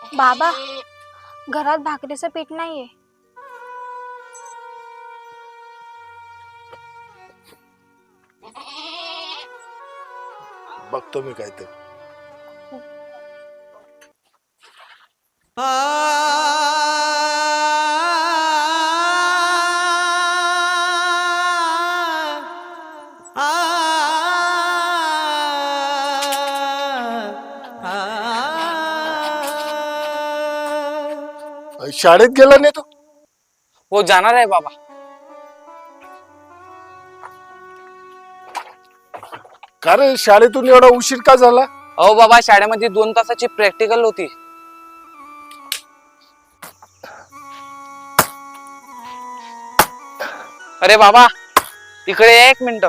बाबा, घरात भाकरीचं पीठ नाहीये. बघतो मी काय ते. शाळेत गेला नाही तू? हो जाणार आहे बाबा. का रे, शाळेतून एवढा उशीर का झाला? अहो बाबा, शाळेमध्ये 2 तासाची प्रॅक्टिकल होती. अरे बाबा, इकडे या 1 मिनिट.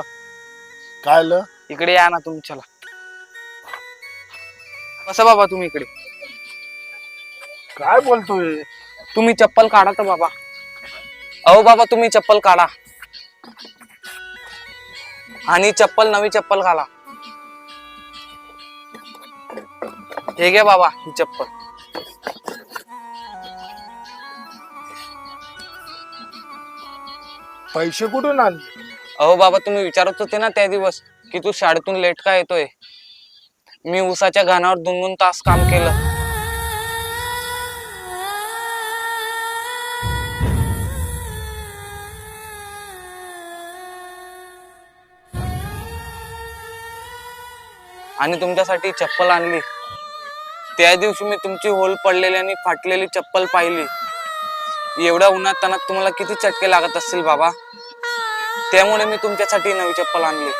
काय आलं? इकडे या ना तुम्ही. चला बसा बाबा तुम्ही इकडे. काय बोलतोय? तुम्ही चप्पल काढा तर बाबा. अहो बाबा, तुम्ही चप्पल काढा आणि नवी चप्पल घाला. हे घ्या बाबा ही चप्पल. पैसे कुठून आणले? अहो बाबा, तुम्ही विचारत होते ना त्या दिवस की तू शाळेतून लेट का येतोय. मी उसाच्या घाणावर 2-2 तास काम केलं. आणि तुमच्यासाठी चप्पल आणली. त्या दिवशी मी तुमची होल पडलेली आणि फाटलेली चप्पल पाहिली. एवढ्या उन्हात तानात तुम्हाला किती चटके लागत असतील बाबा. त्यामुळे मी तुमच्यासाठी नवी चप्पल आणली.